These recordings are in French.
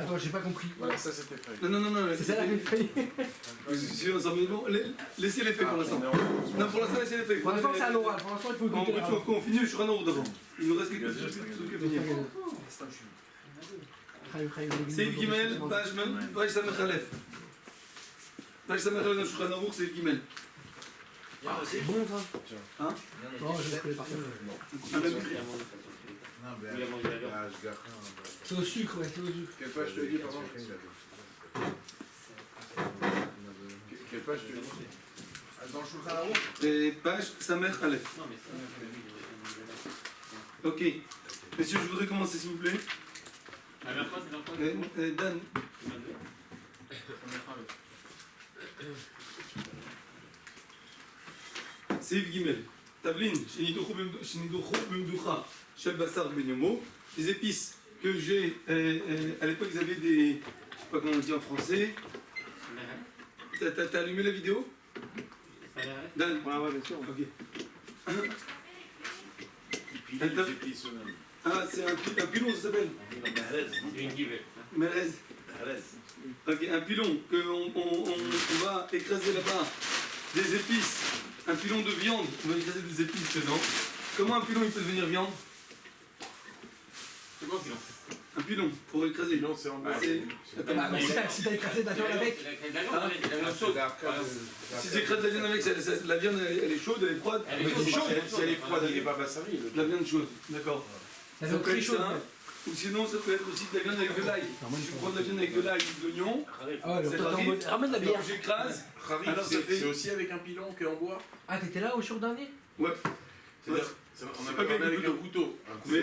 Attends, j'ai pas compris. Voilà, ça c'était fait. Non, C'est ça la feuille. Laissez les faits pour l'instant. Non, pour l'instant, laissez les faits. Pour l'instant, c'est à l'oral. Pour l'instant, il faut goûter. On finit le Shulchan d'avant. Il nous reste quelques trucs à finir. C'est Gimel, page Samech Aleph. Page Samech Aleph dans le Shulchan Aruch, c'est Gimel. C'est bon ça. Hein? Non, je ne connais pas. C'est au sucre, ouais, c'est au sucre. Quelle page tu as dit, pardon? Quelle page tu as dit? Dans le Shulchan Aruch? Page Samech Aleph. Ok. Messieurs, je voudrais commencer, s'il vous plaît. Dan. Seif Gimel. Tavlin, Shenidocho Bemducha, Shel Basar Ben Yomo. Les épices que j'ai. À l'époque, ils avaient des. Je sais pas comment on dit en français. T'as allumé la vidéo? Dan? Ouais, bien sûr. Ok. Les épices eux-mêmes. Ah, c'est un pilon, ça s'appelle? Merez. Ok, un pilon qu'on va écraser là-bas. Des épices. Un pilon de viande, on va écraser des épices dedans. Comment un pilon il peut devenir viande? C'est quoi un pilon? Un pilon, pour écraser. Non, c'est en bas. Si t'as écrasé de la viande avec. Si j'écrase la viande avec, la viande elle est chaude, elle est froide. Elle est chaude. Si elle est froide, elle n'est pas bassari. La viande chaude, d'accord. La Ça viande peut très être chaude. ça. Ou sinon, ça peut être aussi de la viande avec de l'ail. Tu prends de la viande avec de l'ail, de l'oignon. Ah ouais, C'est toi, Harif. ramène la bière. Alors j'écrase. Harif, Alors, ça fait- c'est aussi avec un pilon qu'en bois? Ah, t'étais là au jour dernier? Ouais. C'est-à-dire, on a pas avec un couteau. Mais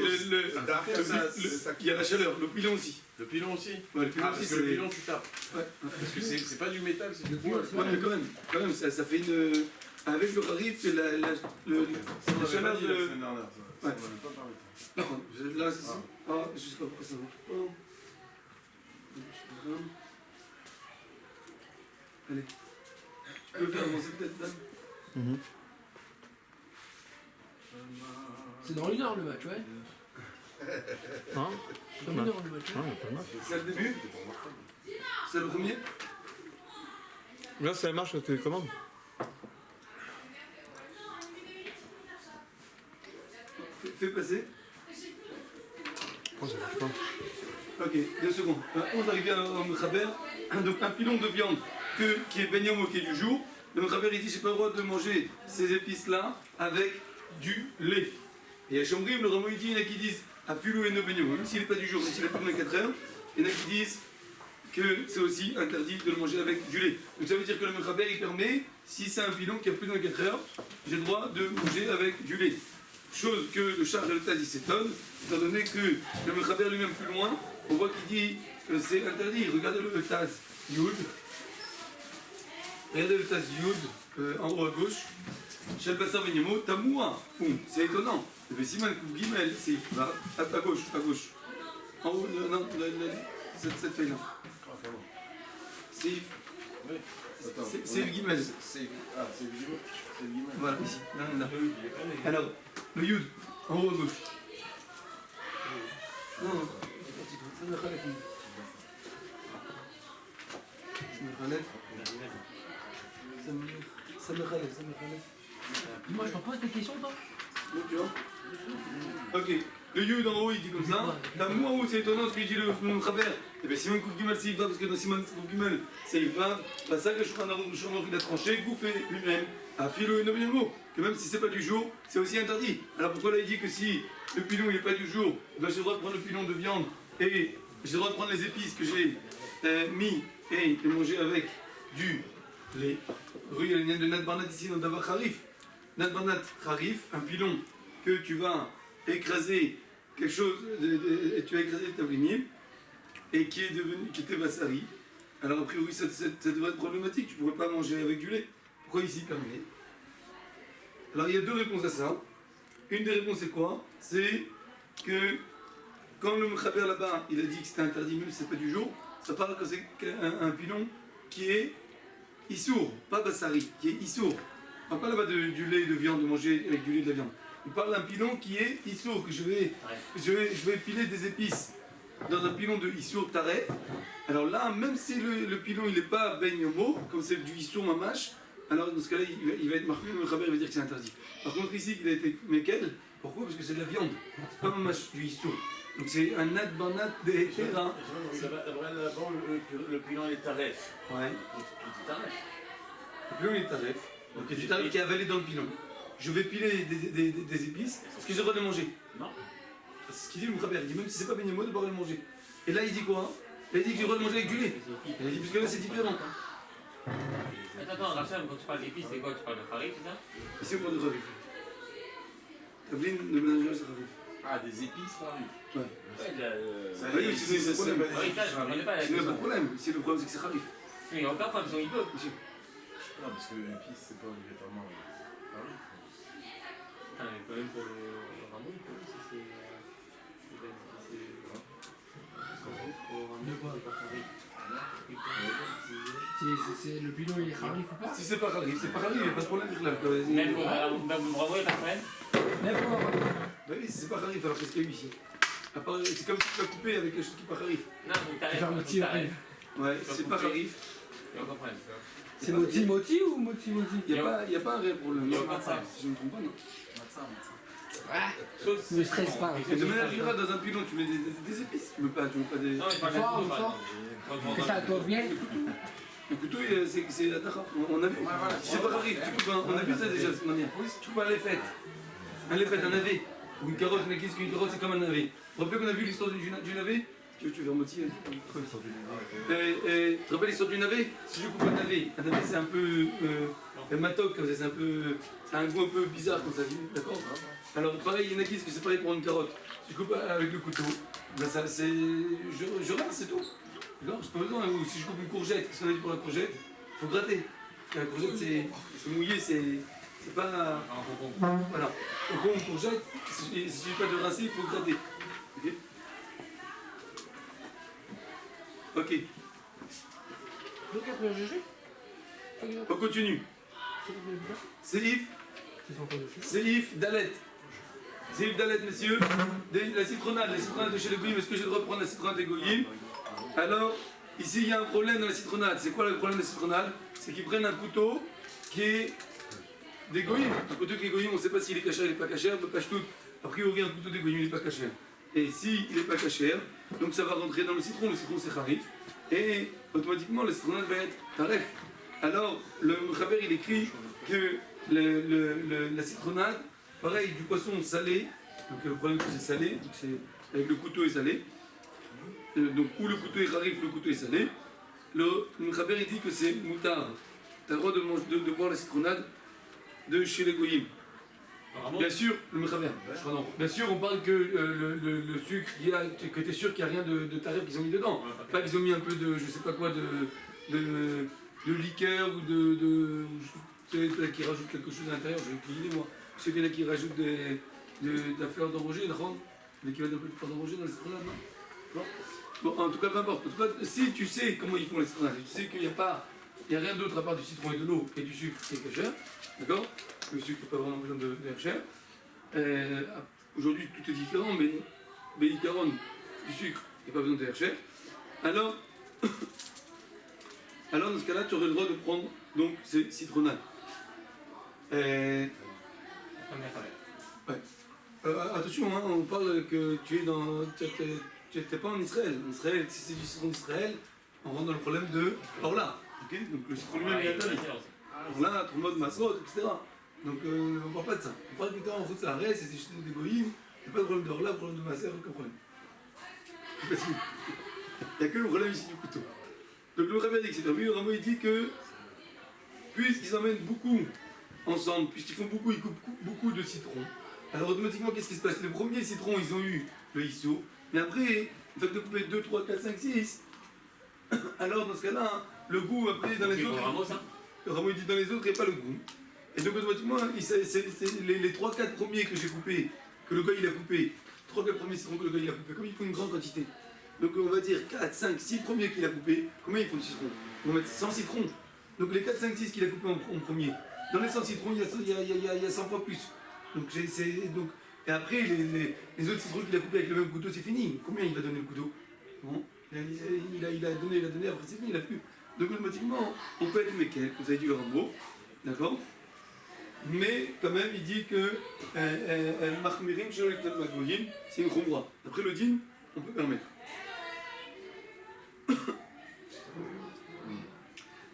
il y a la chaleur, le pilon aussi. Le pilon aussi? Ouais, le pilon Ah, aussi, parce que le pilon, tu tapes. Ouais. Parce que c'est pas du métal, c'est du bois. Ouais, mais quand même, ça fait une. Avec le Harif, c'est la On chaleur avait pas dit la de. semaine dernière, ça. Ouais. On n'avait pas parlé. Non, là, c'est ça. Ah, je sais pas pourquoi ça marche pas. Allez. Tu peux faire avancer peut-être, Dan? C'est dans 1 heure le match, ouais. Hein? C'est dans 1 heure le match. Ouais, pas mal. C'est le début? C'est le premier? Là, ça marche sur télécommande. Fais passer. Oh, ça marche pas. Ok, 2 secondes. On est arrivé au Mechaber. Donc un pilon de viande qui est baigné au moquet du jour. Le Mechaber il dit j'ai pas le droit de manger ces épices-là avec du lait. Et à Chambrim, le Ramo il dit, il y en a qui disent à Fulou et no baigno, même s'il n'est pas du jour, même s'il n'est pas pendant 4 heures, il y en a qui disent que c'est aussi interdit de le manger avec du lait. Donc ça veut dire que le Mechaber il permet, si c'est un pilon qui a plus de 4 heures, j'ai le droit de manger avec du lait. Chose que le Shach et le Taz s'étonnent, étant donné que le Mechaber lui-même plus loin, on voit qu'il dit que c'est interdit. Regardez le Taz Yud. Regardez le Taz Yud en haut à gauche. Shel Basar Benyamo, Tamoua. C'est étonnant. Le Siman Kouf Gimel, c'est à gauche, à gauche. En haut, non, cette feuille-là. C'est le Gimel. C'est le Gimel. Voilà, ici. Là. Alors, le Yud, en haut à gauche. Non, ça me khalef. Ça me khalef. Moi, je t'en pose des questions, toi? Donc, tu vois. Ok, le Yud en haut il dit comme ça. Dans moi en haut c'est étonnant ce qu'il dit le Khaber. Et bien Simon Kouf Gimel c'est Yvav, parce que dans Simon Kouf Gimel c'est Yvav. Bah ça que je crois dans le champ il a tranché, Gouffé lui-même. À Philo et Nobiamo, que même si c'est pas du jour, c'est aussi interdit. Alors pourquoi là il dit que si le pilon il est pas du jour, ben, j'ai le droit de prendre le pilon de viande et j'ai le droit de prendre les épices que j'ai mis et de manger avec du lait. Oui, il y a de Nat Barnat ici dans Davar Kharif. Nat Barnat Kharif, un pilon que tu vas écraser quelque chose, tu vas écraser ta blinim et qui était Bassari. Alors a priori ça devrait être problématique, tu ne pourrais pas manger avec du lait. Pourquoi ici permis? Alors il y a 2 réponses à ça. Une des réponses c'est quoi? C'est que quand le Mechaber là-bas il a dit que c'était interdit même si c'est pas du jour, ça parle que c'est un pilon qui est Issour, pas Bassari, qui est Issour. On parle pas là-bas du lait de viande, de manger avec du lait de la viande. Il parle d'un pilon qui est Issour, que je vais piler des épices dans un pilon de Issour Taref, alors là, même si le pilon il n'est pas Ben Yomo, comme c'est du Issour Mamash, alors dans ce cas-là, il va être marqué, le Khaber va dire que c'est interdit. Par contre, ici, il a été Mekel, pourquoi? Parce que c'est de la viande, c'est pas Mamash du Issour. Donc c'est un Nat Banat des terrains. D'abord, le pilon est taref. Ouais. Tout est taref. Le pilon il est Taref. Donc il y a du Taref qui est avalé dans le pilon. Je vais piler des épices, est-ce que j'ai le droit de les manger? Non. C'est ce qu'il dit le Khaber, il dit même si c'est pas Ben Yomo, de pas les manger. Et là, il dit quoi? Il dit que j'ai le droit de manger avec du lait. Il a dit, parce que là, c'est différent. Attends, Rachel, quand tu parles d'épices, c'est quoi? Tu parles de farine, c'est ça? Ici, on parle de Kharif. Tablin de ménager, c'est Kharif. Ah, des épices, Kharif. Ouais. Ouais, de la. Ça Oui, y est, c'est ici, le problème. Oui, ça, je connais pas la C'est pas question. le problème. Ici, le problème, c'est que c'est Kharif. Il n'y a aucun problème, il peut. Non, parce que l'épice, c'est pas obligatoirement Kharif. Ah, mais quand même pour le rameau, il peut, si c'est. De quoi? C'est le pilon, il est Kharif ou pas? Si c'est pas Kharif, c'est pas Kharif, il n'y a pas de problème. Même pour le rameau, il n'y a pas de problème. Même pour avoir. Bah oui, si c'est pas Kharif, alors qu'est-ce qu'il y a eu ici? À part, c'est comme si tu l'as coupé avec quelque chose qui n'est pas Kharif. Non, faut que t'arrêtes. Faire Faut moti, que t'arrêtes. Ouais, c'est pas Kharif. Il n'y a aucun problème. C'est moti moti ou moti moti? Il n'y a pas un réel problème. Il y a Non, aucun problème. si je ne me trompe pas, non. Sauf Ne stresse pas. Et de manière générale, dans un pilon, tu mets des épices. Tu mets pas des. Non, mais pas Soir, la soir. C'est ça, toi bien. Le couteau, c'est la tacha. On a vu. Si c'est pas Kharif, tu coupes on a vu ça déjà, de cette manière. Tu coupes un lefet. Un lefet, un navet. Ou une carotte, mais qu'est-ce qu'une carotte? C'est comme un navet. Vous vous rappelez qu'on a vu l'histoire du navet? Tu veux faire moitié? Tu te rappelles l'histoire du navet? Si je coupe un navet c'est un peu matoc, comme ça, c'est un peu. Ça a un goût un peu bizarre comme ça, d'accord? Alors pareil, il y en a qui disent que c'est pareil pour une carotte. Si je coupe avec le couteau, ben ça c'est. Je rince, c'est tout. D'accord? J'ai pas besoin. Ou si je coupe une courgette, qu'est-ce qu'on a dit pour la courgette? Il faut gratter. Parce que la courgette c'est mouillé, c'est pas. Voilà. Donc pour une courgette, il ne suffit pas de rincer, il faut gratter. Ok? Ok. Donc après, GG. On continue. Séif. Séif Dalet. Séif Dalet, messieurs. La citronnade de chez les Goyim. Est-ce que j'ai le droit de prendre la citronnade des Goyim? Alors, ici il y a un problème dans la citronnade. C'est quoi le problème de la citronnade? C'est qu'ils prennent un couteau qui est des Goyim. Un couteau qui est Goyim, on ne sait pas s'il est cachère, il n'est pas cachère. A priori, un couteau des Goyim, il n'est pas cachère. Et si il n'est pas cachère, donc ça va rentrer dans le citron c'est Kharif. Et automatiquement, la citronnade va être Taref. Alors, le Khaber il écrit que la citronnade, pareil, du poisson salé, donc le problème c'est salé, donc c'est avec le couteau est salé, donc où le couteau est Kharif, le couteau est salé, le Khaber il dit que c'est moutard, tu as le droit de boire la citronnade de chez les Goyim. Bien sûr, le Mechaber, bien sûr, on parle que le sucre, que tu es sûr qu'il n'y a rien de tarif qu'ils ont mis dedans. Pas qu'ils ont mis un peu de, je sais pas quoi, de liqueur ou peut-être qu'ils rajoutent quelque chose à l'intérieur, j'ai aucune idée moi. Je sais qu'il y en a qui rajoutent de la fleur d'oranger, l'équivalent d'un peu de fleur d'oranger dans la citronnade, non? Bon, en tout cas, peu importe. En tout cas, si tu sais comment ils font la citronnade, tu sais qu'il n'y a rien d'autre à part du citron et de l'eau et du sucre qui est cachère, d'accord? Le sucre n'a pas vraiment besoin de cachère. Aujourd'hui, tout est différent, mais Béicaron, du sucre, il n'y a pas besoin de cachère. Alors, dans ce cas-là, tu aurais le droit de prendre donc ces citronnades. Ouais. Attention, hein, on parle que tu es dans. Tu n'es pas en Israël. En Israël, si c'est du citron d'Israël, on rentre dans le problème de Orla. Okay, donc le citron lui-même est interdit. Orla, Tromod, Masrot, etc. Donc on ne parle pas de ça. On parle plutôt en route à l'arrêt, c'est des goïms, il n'y a pas de problème d'Orla, problème de Masser, aucun problème. C'est facile. Il n'y a que le problème ici du couteau. Donc le Rabbi dit que c'est permis, le Rabbi il dit que puisqu'ils emmènent beaucoup ensemble, puisqu'ils font beaucoup, ils coupent beaucoup de citrons, alors automatiquement qu'est-ce qui se passe? Les premiers citrons ils ont eu le ISO, mais après, le fait de couper 2, 3, 4, 5, 6, alors dans ce cas-là, le goût après dans les autres. Le Rabbi dit dans les autres il n'y a pas le goût. Et donc automatiquement, c'est les 3-4 premiers que j'ai coupés, que le gars il a coupé, 3-4 premiers citrons que le gars il a coupé, comme il faut une grande quantité. Donc on va dire 4, 5, 6 premiers qu'il a coupés, combien ils font de citrons? On va mettre 100 citrons. Donc les 4, 5, 6 qu'il a coupés en premier, dans les 100 citrons, il y a 100 fois plus. Donc, et après, les autres citrons qu'il a coupés avec le même couteau, c'est fini. Combien il va donner le couteau? Bon, il a donné, après c'est fini, il a plus. Donc automatiquement, on peut être Mekel, vous avez dit le Rambo, d'accord? Mais quand même, il dit que Mahmirim, c'est une Khumra. Après le din, on peut permettre.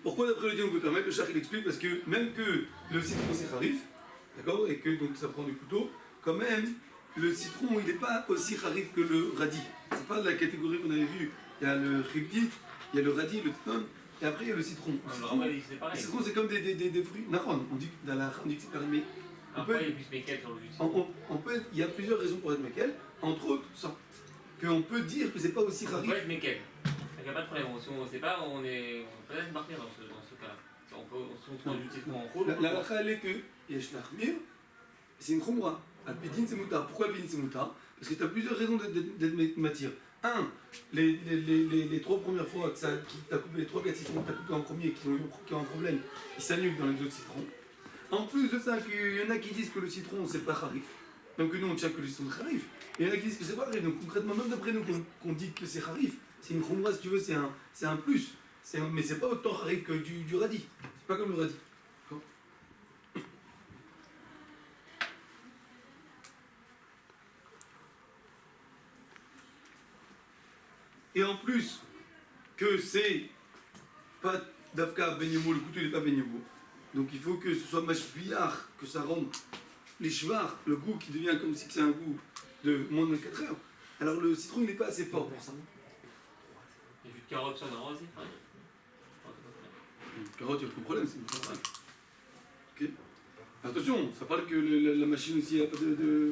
Pourquoi d'après le din on peut permettre? Le Chach il explique parce que même que le citron c'est harif, d'accord, et que donc ça prend du couteau, quand même le citron il n'est pas aussi harif que le radis. C'est pas de la catégorie qu'on avait vue. Il y a le ribdit, il y a le radis, le tnon, et après il y a le citron. Le citron c'est comme des fruits. Non, on dit que dans la on dit que c'est permis. Après il y a plus Mekel sur le jus. Il y a plusieurs raisons pour être Mekel, entre autres ça. Qu'on peut dire que c'est pas aussi On harif. peut être Mekel. Il n'y a pas de problème. Si on ne sait pas, on peut être marqué dans ce cas-là. On trouve du citron en rôle. La halakha elle est que Yesh Lahmir, c'est une khumra. Al-Bidin c'est moutar. Pourquoi Al-Bidin c'est moutar? Parce que tu as plusieurs raisons d'être matière. Un, les trois premières fois que tu as coupé les 3-4 citrons que tu as coupé en premier qui ont un problème, ils s'annulent dans les autres citrons. En plus de ça, il y en a qui disent que le citron c'est pas harif. Donc nous on tient que le citron c'est harif. Et il y en a qui disent que c'est pas harif. Donc concrètement, même d'après nous qu'on dit que c'est harif, c'est une khumra si tu veux, c'est un plus. Mais c'est pas autant harif que du radis. C'est pas comme le radis. Et en plus que c'est pas d'Afka Benyemo, le couteau n'est pas Benyemo. Donc il faut que ce soit mashbiar, que ça rende les chevars, le goût qui devient comme si c'est un goût de moins de 4 heures. Alors le citron il n'est pas assez fort pour ça. Et jus de carotte sur un aussi. Carotte, il n'y a pas de problème, c'est une carotte. Ok. Attention, ça parle que la machine aussi n'a pas de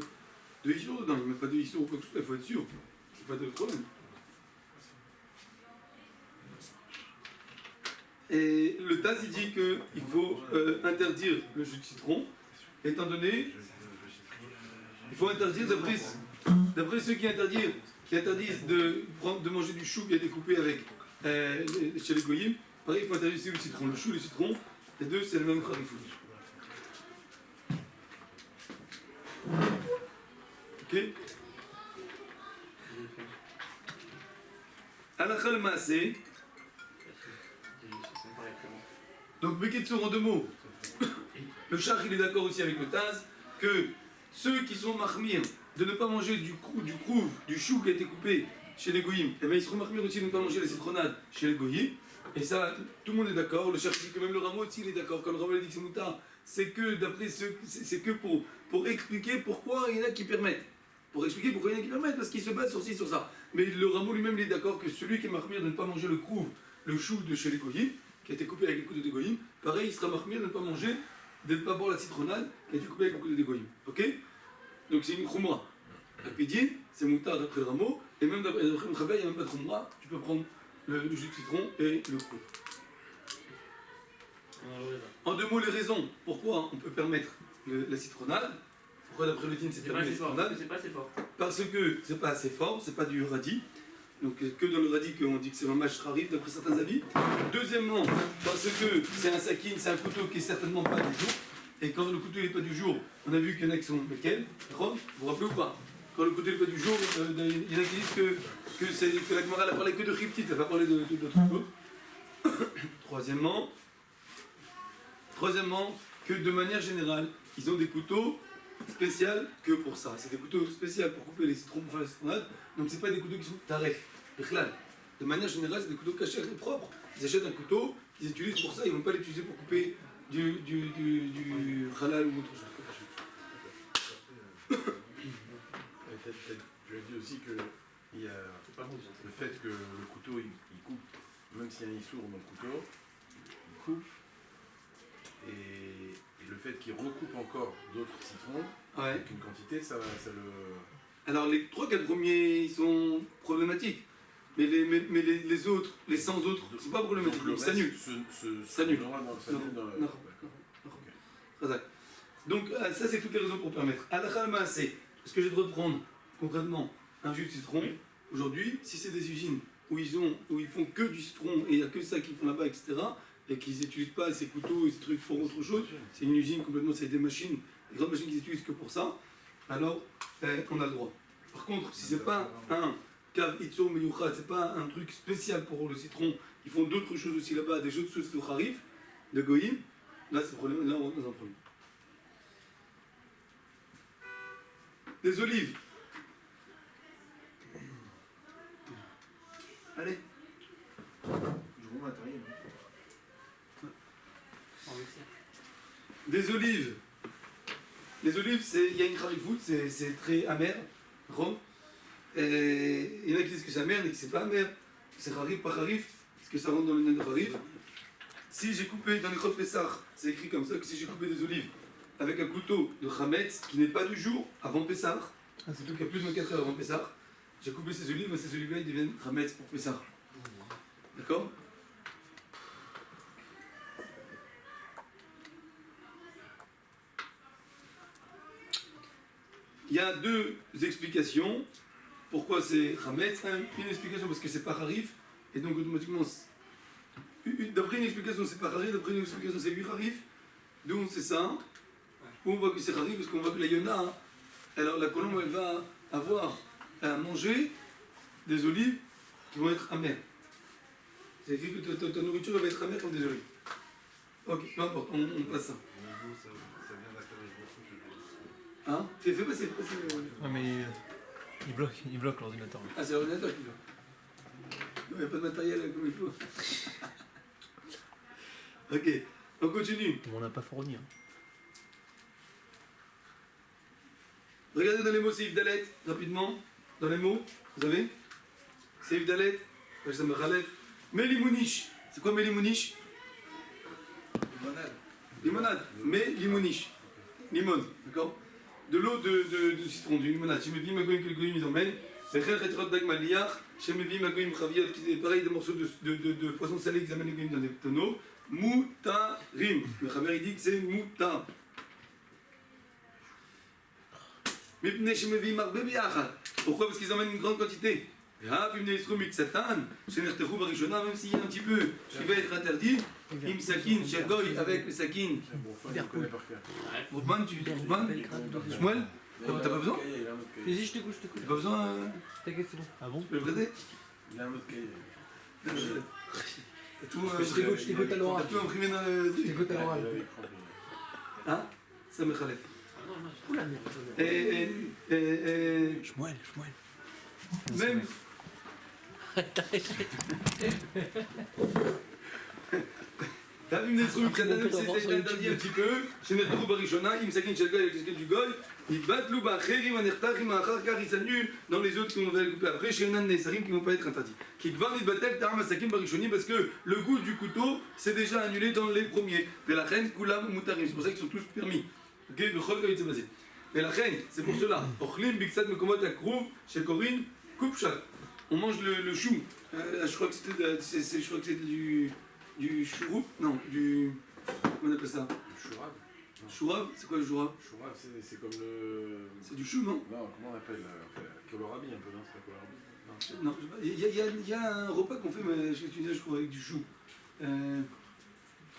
ISO dedans, il ne met pas de ISO ou quoi que ce soit, il faut être sûr. Il n'y a pas de problème. Et le Taz il dit qu'il faut interdire le jus de citron, étant donné, il faut interdire d'après ceux qui interdisent de manger du chou qui a été coupé avec chez les goyim, pareil il faut interdire aussi le citron. Le chou et le citron, les deux c'est le même kharifou. Ok. Halakha al-Maaseh. Donc, Beketsur en 2 mots. Le Chach il est d'accord aussi avec le Taz que ceux qui sont mahmir de ne pas manger du crouve, du chou qui a été coupé chez les goyim, eh bien ils seront mahmir aussi de ne pas manger la citronnade chez les goyim. Et ça, tout le monde est d'accord. Le Chach dit que même le Rameau aussi il est d'accord. Quand le Rameau dit que c'est moutar, c'est que d'après ceux, c'est que pour expliquer pourquoi il y en a qui permettent. Pour expliquer pourquoi il y en a qui permettent, parce qu'ils se battent sur ci, sur ça. Mais le Rameau lui-même il est d'accord que celui qui est mahmir de ne pas manger le crouve, le chou de chez les goyim, qui a été coupé avec le couteau de goyim, pareil, il sera mahmir de ne pas manger, de ne pas boire la citronnade qui a été coupée avec le couteau de goyim. Ok? Donc c'est une khumra. La pédine, c'est moutar d'après le Rameau, et même d'après le Khaber, il n'y a même pas de khumra, tu peux prendre le jus de citron et le couteau. En 2 mots, les raisons pourquoi on peut permettre la citronnade. Pourquoi d'après le din c'est permis la citronnade? C'est pas assez fort. Parce que c'est pas assez fort, c'est pas du radis. Donc que dans le radis qu'on dit que c'est un match rarif d'après certains avis. Deuxièmement, parce que c'est un sakin, c'est un couteau qui est certainement pas du jour. Et quand le couteau n'est pas du jour, on a vu qu'il y en a qui sont lesquels, vous vous rappelez ou pas? Quand le couteau n'est pas du jour, il y en a qui disent que la Gemara a parlé que de riptit, elle n'a pas parlé d'autres choses. Troisièmement, que de manière générale, ils ont des couteaux spéciaux que pour ça. C'est des couteaux spéciaux pour couper les citrons, pour faire la citronnade. Donc c'est pas des couteaux qui sont taref, ikhlal. De manière générale, c'est des couteaux cachés et propres. Ils achètent un couteau qu'ils utilisent pour ça, ils ne vont pas l'utiliser pour couper du halal ou autre chose. Je dis aussi que il y a le fait que le couteau il coupe, même s'il y a un issour dans le couteau, il coupe, et le fait qu'il recoupe encore d'autres citrons, avec une quantité, ça le... Alors les 3-4 premiers, ils sont problématiques. Mais les autres, les 100 autres, c'est pas problématique. Ils s'annulent. S'annulent. Donc ça c'est toutes les raisons pour permettre. Halakha al-Maaseh, est-ce que j'ai le droit de prendre concrètement un jus de citron aujourd'hui, si c'est des usines où ils font que du citron et il n'y a que ça qu'ils font là-bas, etc., et qu'ils n'utilisent pas ces couteaux et ces trucs pour autre chose, c'est une usine complètement, c'est des machines, des grandes machines qu'ils utilisent que pour ça, alors on a le droit. Par contre, si c'est pas Kav Itzor Meyuchad, c'est pas un truc spécial pour le citron. Ils font d'autres choses aussi là-bas, des choses de Harif, de Goïm. Là, c'est problème, là, on est dans un problème. Des olives. Allez. Je vous matériel. Des olives. Les olives, il y a une harifout, c'est très amer, rond. Et il y en a qui disent que c'est amer, mais que c'est pas amer. C'est harif, pas harif, parce que ça rentre dans le nom de harif. Si j'ai coupé dans les crottes Pessah, c'est écrit comme ça, que si j'ai coupé des olives avec un couteau de Hametz, qui n'est pas du jour avant Pessah, c'est tout qu'il y a plus de 24 heures avant Pessah, j'ai coupé ces olives, mais ces olives-là, ils deviennent Hametz pour Pessah. D'accord? Il y a deux explications. Pourquoi c'est Hametz? Une explication parce que c'est pas Harif, et donc automatiquement, d'après une explication c'est pas Harif, d'après une explication c'est lui Harif. D'où on sait ça? Où on voit que c'est Harif parce qu'on voit que la Yona, alors la colombe elle va avoir à manger des olives qui vont être amères. C'est écrit que ta nourriture va être amère comme des olives. Ok, peu importe, on passe ça. Ça vient d'atterrir beaucoup. Hein? Fais passer. Ouais, mais il bloque l'ordinateur. Ah, c'est l'ordinateur qui bloque. Il n'y a pas de matériel comme il faut. Ok, on continue. On n'a pas fourni. Hein. Regardez dans les mots Seif Dalet, rapidement. Dans les mots, vous avez Seif Dalet, ça me ralève. Melimouniche. C'est quoi Melimouniche? Limonade. Limonade. Melimouniche. Limone, d'accord? De l'eau de citron, du limonade. Chez Mevi Magoïm que le Goïm ils emmènent. C'est Ren Retrot Dagmaliach. Chez Mevi Magoïm Chaviot, qui est pareil, des morceaux de poisson salé qu'ils amènent les Goïm dans des tonneaux. Moutarim. Le Chaver il dit que c'est mouta. Pourquoi? Parce qu'ils emmènent une grande quantité. Même s'il y a un petit peu qui va être interdit, im sakin, shergoy, avec le sakin. C'est un bon fan, je connais par cœur. Rouban, Shmuel, t'as pas besoin? Vas-y, je t'écoute. T'as pas besoin? T'inquiète, c'est bon. Ah bon? Tu peux le prêter? Il a un autre cahier. T'as tout, Je t'écoute à l'oral. t'as tout imprimé dans le. Je t'écoute à l'oral. Il avait écran. Hein? Ça me khalef. Oula, Shmuel. Même. T'as vu une instruction très c'est interdit un petit peu. Chez Netrou Barishona, il me sakin Shelgoy avec le du Goy. Ils battent l'ouba, Kherim, Anertachim, Achar, car ils s'annulent dans les autres qu'on va couper après. Chez Nan Nesarim qui ne vont pas être interdits. Qui gvan il battel Taram Sakim Barishoni parce que le goût du couteau c'est déjà annulé dans les premiers. Mais la reine, Koulam, Moutarim. C'est pour ça qu'ils sont tous permis. Ok, le Chol Goy s'est basé. Mais la reine, c'est pour cela. Ochlim, Biksat, Mekomot, Akrouv, chez Corinne, Koupchat. On mange le chou. Je crois que c'était du chouroup. Non, du. Comment on appelle ça? Chourave. Chourave? C'est quoi le chourave? Chourave, c'est comme le. C'est du chou, non? Non, comment on appelle? Kohlrabi un peu, non? C'est pas kohlrabi. Non. Non, il y a un repas qu'on fait mais chez Tunis, je crois, avec du chou.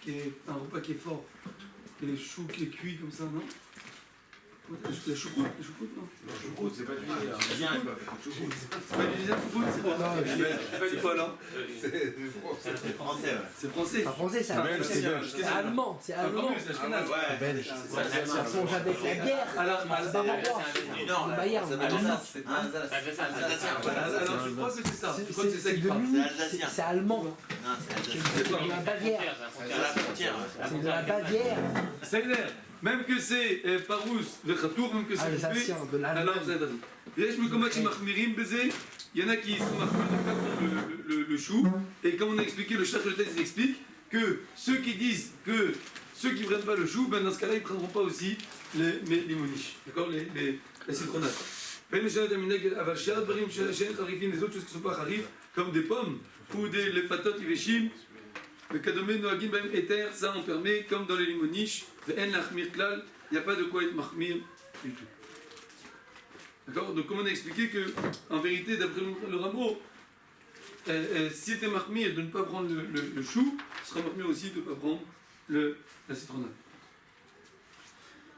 Qui est un repas qui est fort. Et les choux qui est cuit comme ça, non? La choucroute, non? Non, choucroute, c'est pas du lait. C'est pas du lait, choucroute, c'est pas. C'est quoi là? C'est français. C'est français. Pas français, ça. C'est allemand. C'est allemand. C'est ashkénaze. Belge. Ça songe avec la guerre. Alors, Le Bayern. alors, je crois que c'est ça. Je crois que c'est ça qui parle. C'est allemand. C'est de la Bavière. C'est de la Bavière. C'est clair. Même que c'est Parous, Vechatour, même que c'est Alsacien, de l'Allemagne. alors c'est interdit. ויש מקומות שמחמירים בזה, il y en a qui sont mahmirim le chou, et comme on a expliqué, le chef de thèse explique que ceux qui disent que ceux qui ne prennent pas le chou, ben dans ce cas-là, ils ne prendront pas aussi les moniches, d'accord, les citronnades. Les autres choses qui ne sont pas harif, comme des pommes, ou les patotes iveshim, le kadomé noagim bem éther, ça on permet, comme dans les limoniches, il n'y a pas de quoi être mahmir du tout. D'accord? Donc, comme on a expliqué que, en vérité, d'après le rameau, si tu es mahmir de ne pas prendre le chou, tu seras mahmir aussi de ne pas prendre la citronnade.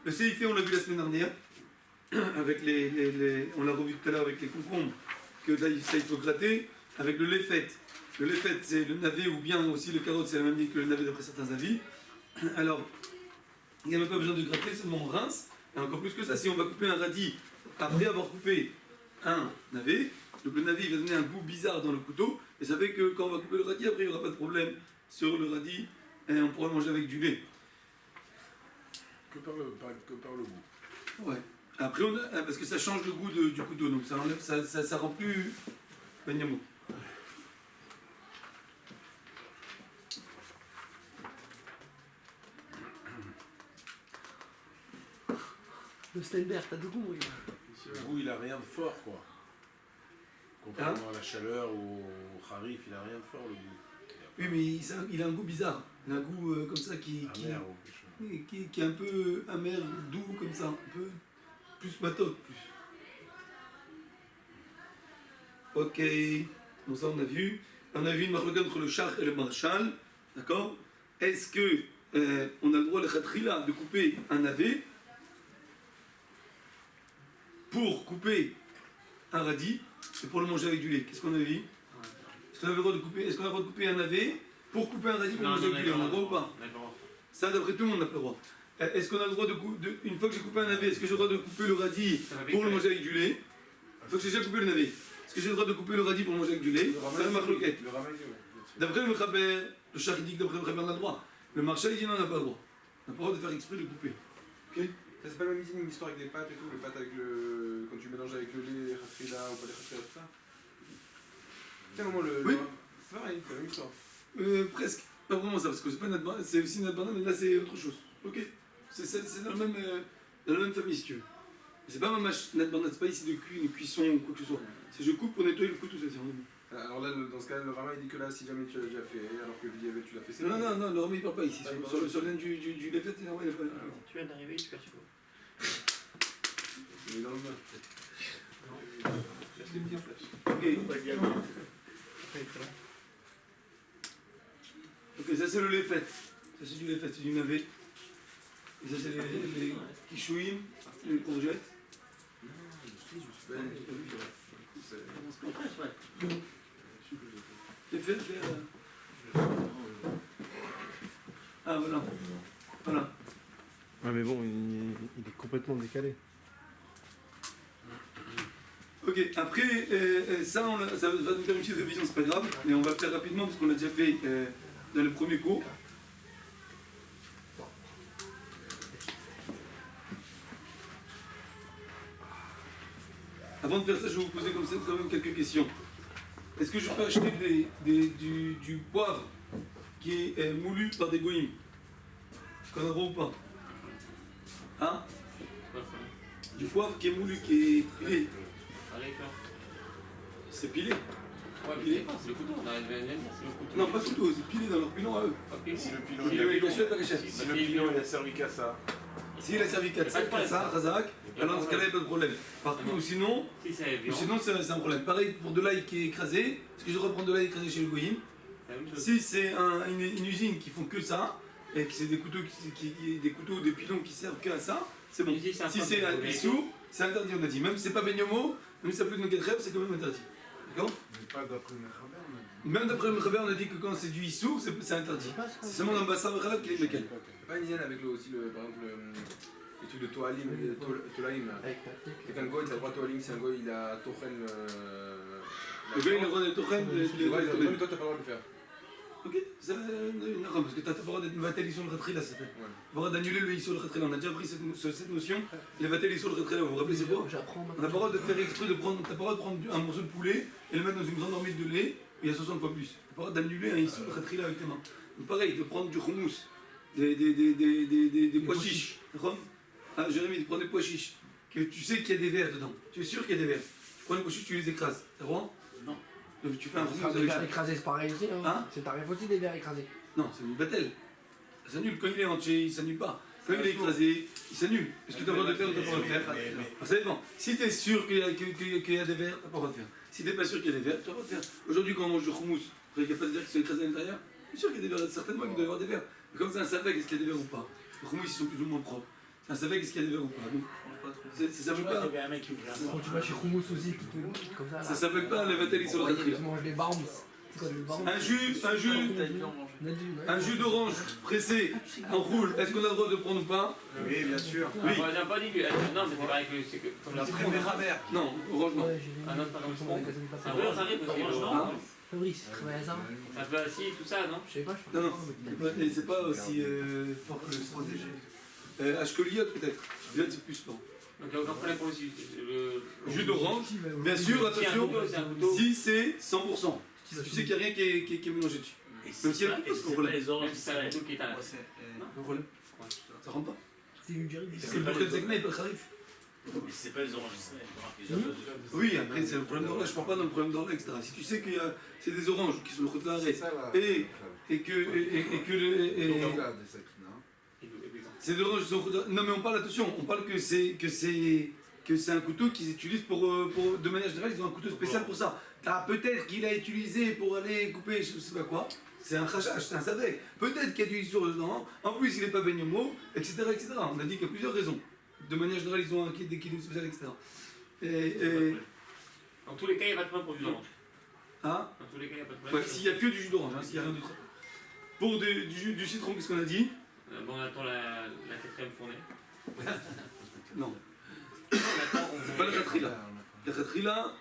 Le CIF, on l'a vu la semaine dernière, avec on l'a revu tout à l'heure avec les concombres que là, ça, il faut gratter avec le lefet. Le lefet, c'est le navet ou bien aussi le carotte, c'est la même ligne que le navet d'après certains avis. Alors, il n'y a même pas besoin de gratter, seulement on rince. Et encore plus que ça, si on va couper un radis après avoir coupé un navet, donc le navet il va donner un goût bizarre dans le couteau, et ça fait que quand on va couper le radis, après il n'y aura pas de problème sur le radis, et on pourra le manger avec du lait. Que par le goût. Ouais. Après, parce que ça change le goût du couteau, donc ça enlève, ça rend plus beignement. Le Steinberg, t'as de goût, oui. Le goût, il a rien de fort, quoi. Contrairement à la chaleur ou au harif, il a rien de fort, le goût. Oui, mais il a un goût bizarre. Il a un goût comme ça qui est un peu amer, doux, comme ça, un peu plus matoc. Ok, donc ça on a vu. On a vu une marque entre le char et le marshal, d'accord? Est-ce que on a le droit, le khatrila, de couper un navet pour couper un radis et pour le manger avec du lait? Qu'est-ce qu'on a vu? Est-ce qu'on a le droit de couper un navet pour couper un radis pour le manger avec du lait? On a le droit ou pas? Ça, d'après tout le monde, on n'a pas le droit. Est-ce qu'on a le droit une fois que j'ai coupé un navet, est-ce que j'ai le droit de couper le radis pour le manger avec du lait? Une fois que j'ai déjà coupé le navet, est-ce que j'ai le droit de couper le radis pour le manger avec du lait? C'est la marloquette. D'après le Mechaber, le char dit que d'après le Mechaber, on a le droit. Le marshal, il dit non, on n'a pas le droit. On n'a pas le droit de faire exprès de couper. Ok? Ça c'est pas la même histoire avec des pâtes et tout, les pâtes avec le. Quand tu mélanges avec le lait, les khatrila ou pas les khatrila, tout ça. Tiens, moment Oui. C'est pareil, c'est la même histoire. Presque. Pas vraiment ça, parce que c'est pas notre banane, c'est aussi notre banane, mais là c'est autre chose. Ok? C'est dans la même famille si tu veux. C'est pas ma notre banane, c'est pas ici de cuisson ou quoi que ce soit. C'est je coupe pour nettoyer le couteau, c'est vraiment. Alors là, dans ce cas, le Rama il dit que là, si jamais tu l'as déjà fait, alors que Diabet tu l'as fait, c'est Non, le Rama il parle pas ici. Sur le lien du lefet, il n'a pas. Tu viens d'arriver, tu perds chaud. Il est dans le bain. Cherche les petites flèches. Ok. Ok, ça c'est le lefet. Ça c'est du lefet, c'est du navet. Et ça c'est les kishouim, les courgettes. Lefet, Ah voilà. Voilà. Ouais, mais bon, il est complètement décalé. Ok, après, ça va nous faire une petite révision, c'est pas grave, mais on va faire rapidement parce qu'on l'a déjà fait dans le premier cours. Avant de faire ça, je vais vous poser comme ça quand même quelques questions. Est-ce que je peux acheter du poivre qui est moulu par des goïms? Qu'on a le droit ou pas? Hein? Du poivre qui est moulu, qui est pilé. C'est pilé? Ouais, pilé, c'est le couteau, on a c'est le couteau. Non, pas couteau, c'est pilé dans leur pilon à eux. Si le pilon, Si le cachette, pas cachette. si le pilon il a servi qu'à ça. S'il a servi 4 sacs, ça, Razak, alors dans ce cas-là, il n'y a pas de problème. Par contre, ou sinon, c'est un problème. Pareil pour de l'ail qui est écrasé. Est-ce que je reprends de l'ail écrasé chez le Goïm? Si c'est une usine qui font que ça, et que c'est des couteaux, des couteaux, des pilons qui servent que à ça, c'est bon. Si c'est un issou, c'est interdit, on a dit. Même si c'est pas Benyomo, même si ça peut être une quatrième, c'est quand même interdit. D'accord? Mais pas d'après le Mechaber, on a dit. Même d'après le Mechaber, on a dit que quand c'est du issou, c'est interdit. C'est seulement dans le bassin Mechaber qu'il est mécal. C'est pas une hygiène avec aussi, par exemple, les trucs de Toalim, Tolaim. Et qu'un goy, t'as le droit de Toalim si un goy il a Tochen. Le gars, il a le droit de Tochen, toi t'as pas le droit de le faire. Ok, parce que tu n'as pas le droit d'être vatel sur le retrait là, ça s'appelle. Tu as le droit d'annuler le sur le retrait là. On a déjà pris cette notion. Les vatel sur le retrait là, vous vous rappelez c'est quoi? On n'a pas le droit de faire exprès de prendre. Tu n'as pas le droit de prendre un morceau de poulet et le mettre dans une grande marmite de lait, il y a 60 fois plus. Tu n'as pas le droit d'annuler un sur le retrait là avec tes mains. Donc pareil, de prendre du houmous, des pois chiches. Ah, Jérémy, tu prends des pois chiches, que tu sais qu'il y a des vers dedans. Tu es sûr qu'il y a des vers. Tu prends les pois chiches, tu les écrases. T'as le droit? Non. Donc tu fais un houmous Des verres écrasés, c'est pareil aussi. Hein? C'est tarif aussi des verres écrasés. Non, c'est une battelle. Ça s'annule. Quand il est entier, il s'annule pas. Quand il est écrasé, il s'annule. Est-ce que tu as le droit de le faire ou tu n'as pas le droit de le faire? Ça dépend. Si tu es sûr qu'il y a des verres, tu n'as pas le droit de le faire. Si tu n'es pas sûr qu'il y a des verres, tu n'as pas le droit de le faire. Aujourd'hui, quand on mange du houmous, il n'y a pas de verres qui sont écrasés à l'intérieur. C'est sûr qu'il y a des verres, certainement qu'il doit y avoir des verres. Mais comme c'est un savec, est-ce qu'il y a des verres ou pas? Les houmous, ils sont plus ou moins propres. Ça savait qu'est-ce qu'il y a des verres ou pas. Donc, ça s'appelle pas. Il y avait un mec qui ouvrait un Quand tu vas chez Hummus aussi, qui te comme ça. Ça s'appelle pas le Vatali sur le Ils mangent des barons. C'est quoi des barons? Un jus d'orange pressé en roule, est-ce qu'on a le droit de prendre ou pas? Oui, bien sûr. On n'a pas dit que. Non, mais c'est pareil que c'est comme la Citron des Rabert. Non, orange non. Ouais, j'ai vu. Ah non, pas comme ça. Ça Un peu, ça arrive aussi. Hein? Fabrice, il travaille à ça. Un peu assis, tout ça, non? Je sais pas, je Non, non. Et c'est pas aussi fort que le protégé. Ashkoliot peut-être. Là c'est plus fort. Donc il n'y a aucun problème pour le. Jus d'orange, bien sûr, C'est un attention, couteau, c'est un couteau. si c'est 100%. Si tu sais qu'il n'y a rien qui est mélangé dessus. Et Même si elle coupe, c'est on pas relève. les oranges Même si c'est un couteau qui est à la. On relève. Ça rentre pas. C'était une durée. C'est le portrait de Zegna, il peut kharif. Mais c'est pas les oranges israéliennes. Oui, après c'est le problème d'orla, je ne parle pas dans le problème d'orla, etc. Si tu sais que c'est des oranges qui sont le côté d'arrêt, et que c'est des oranges qui sont le côté d'arrêt. Non mais on parle, attention, on parle que c'est un couteau qu'ils utilisent pour, de manière générale, ils ont un couteau spécial pour ça. Peut-être qu'il a utilisé pour aller couper, je sais pas quoi, c'est un khashash, c'est un sadek. Peut-être qu'il y a du issour dedans, en plus il n'est pas beignomo, etc., etc. On a dit qu'il y a plusieurs raisons. De manière générale, ils ont un kit d'équilibre spécial, etc. Dans tous les cas, il n'y a pas de problème pour du orange. Hein? Dans tous les cas, il n'y a pas de problème. Ouais, s'il n'y a que du jus d'orange, hein, s'il n'y a rien d'autre. Pour du citron, qu'est-ce qu'on a dit? Bon, on attend la quatrième fournée. Non. On attend. C'est pas le khatrila. Le khatrila,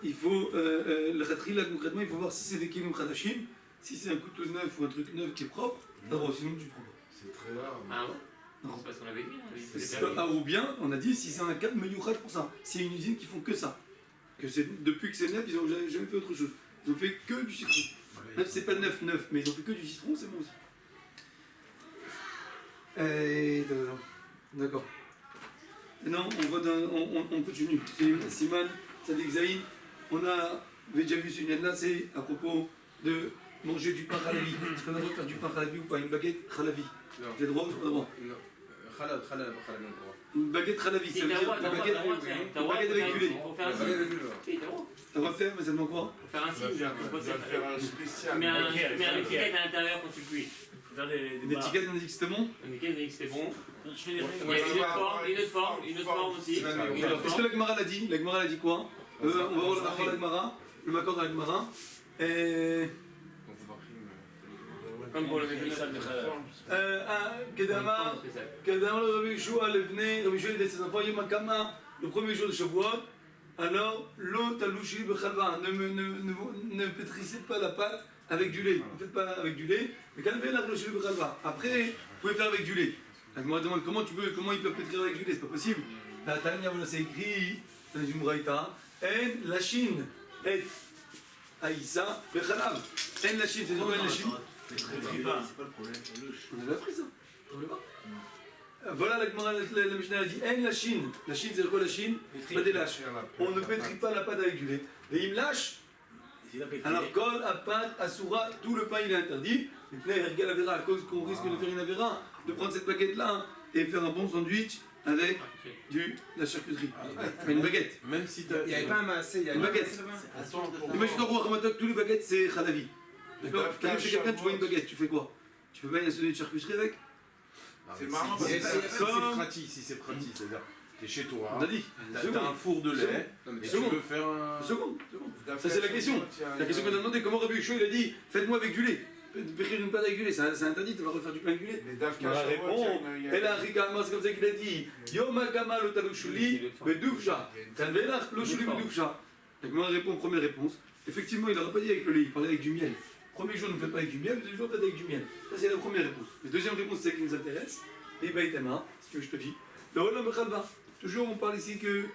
il faut. Le khatrila, concrètement, il faut voir si c'est des kilim khadashim, si c'est un couteau neuf ou un truc neuf qui est propre, d'abord, sinon tu prends pas. C'est très rare. Ah ouais? Non. C'est pas ce qu'on avait dit. Hein. C'est pas ou bien, on a dit si c'est un cadre meyouchat pour ça. C'est une usine qui font que ça. Que depuis que c'est neuf, ils n'ont jamais fait autre chose. Ils ont fait que du citron. Neuf, c'est pas neuf, mais ils ont fait que du citron, c'est bon aussi. D'accord. Maintenant, on continue. C'est Siman, Sadik Zaïn. On avait déjà vu ce lien-là, c'est à propos de manger du pain khalavi. Est-ce qu'on a le droit de faire du pain khalavi ou pas? Une baguette khalavi. J'ai le droit ou j'ai pas le droit? Khalad, on a le droit. Une baguette khalavi, ça veut dire une baguette avec du lait. Faut faire un signe. Oui, t'as le droit. Ça va faire, mais ça demande quoi? Faut faire un signe. faire un spécial. Tu mets un étiquette à l'intérieur quand tu cuis. Une étiquette, on a dit que c'était bon? Une étiquette, on dit que c'était bon. Je fais des Il y a une autre forme aussi. Alors, qu'est-ce que la Gemara l'a dit? La Gemara l'a dit quoi? On va voir la Gemara. Je m'accorde à la Gemara. Comme pour le Kedama, le Rabbi Yeshua, le Rabbi Yeshua il dit à ses enfants, Yemakama, le premier jour de Shavuot, alors l'eau talouchi bechalva, ne pétrissez pas la pâte avec du lait, ne faites pas avec du lait, mais quand même la talouchi bechalva. Après, vous pouvez faire avec du lait. La Gemara demande comment ils peuvent pétrir avec du lait, c'est pas possible. La Tanya, voilà, c'est écrit dans les Jumraïta, En la Chine, et Aïssa bechalav. En la Chine, c'est genre en la Chine. C'est pas le problème. On avait appris ça. Je ne pas. Voilà la Mishnah a dit En la Chine. La Chine, c'est quoi la Chine? Pas des lâches. On ne pétrit pas la pâte avec du lait. Et il me lâche. Alors, kol, à pâte, asura, tout le pain il est interdit. À cause qu'on risque de faire une avéra, de prendre cette baguette-là et faire un bon sandwich avec la charcuterie. Une baguette. Même si Il n'y avait pas un massé, il y a Une baguette. Imagine-toi, Ramatok, tous les baguettes, c'est khalavi. D'accord? Tu arrives chez quelqu'un, tu vois une baguette, tu fais quoi? Tu peux pas y assurer une charcuterie avec? C'est marrant, si c'est c'est pratique, c'est-à-dire, t'es chez toi, On a dit. t'as un four de lait, et tu veux faire un... Seconde. Ça c'est la question. La question qu'on a demandé, comment Rabbi Yeshua il a dit, faites-moi avec du lait. Pétrir une pâte avec du lait, c'est interdit, tu vas refaire du pain avec du lait. On a répondu, et là, Rikama, c'est comme ça qu'il a dit, Yomakama lo talouchouli, bedoufcha. Tanvelach lo chouli bedoufcha. Donc moi, première réponse. Effectivement, il n'aura pas dit avec le lait, il parlait avec du miel. Premier jour, ne faites pas avec du miel, le deuxième jour, faites avec du miel. Ça, c'est la première réponse. La deuxième réponse, c'est celle qui nous intéresse. Et Baïtama, si tu veux, je te dis. Toujours, on parle ici que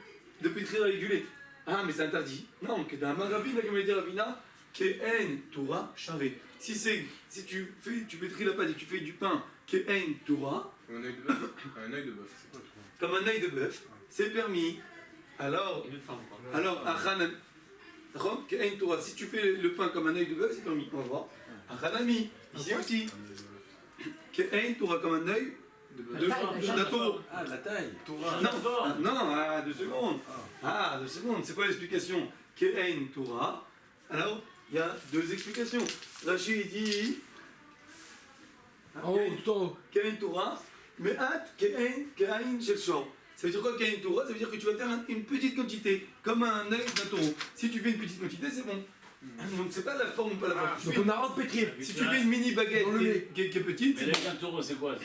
de pétrir avec du lait. Ah, mais c'est interdit. Non, que d'un marabina, comme il dit Ravina, que en Torah charé. Si tu pétris la pâte et tu fais du pain, que en Torah. Un œil de bœuf. Un œil de bœuf, c'est quoi le truc? Comme un œil de bœuf, c'est permis. Alors, Achanan. Que en Torah, si tu fais le pain comme un œil de bœuf, c'est permis. On va voir. Achanami, ici aussi. Que en Torah comme un œil d'un taureau. Ah, la taille. Non, 2 secondes. 2 secondes. C'est quoi l'explication? Ke'en Torah. Alors, il y a 2 explications. Rachid dit. Oh, tout en haut. Ke'en Torah. Me'at ke'ain shel shor. Ça veut dire quoi ke'ain Torah? Ça veut dire que tu vas faire une petite quantité, comme un œil d'un taureau. Si tu fais une petite quantité, c'est bon. Donc c'est pas la forme ou pas la forme. Donc on a rentre pétrier. Si tu fais une mini baguette qui est petite, Mais les taureau, c'est quoi?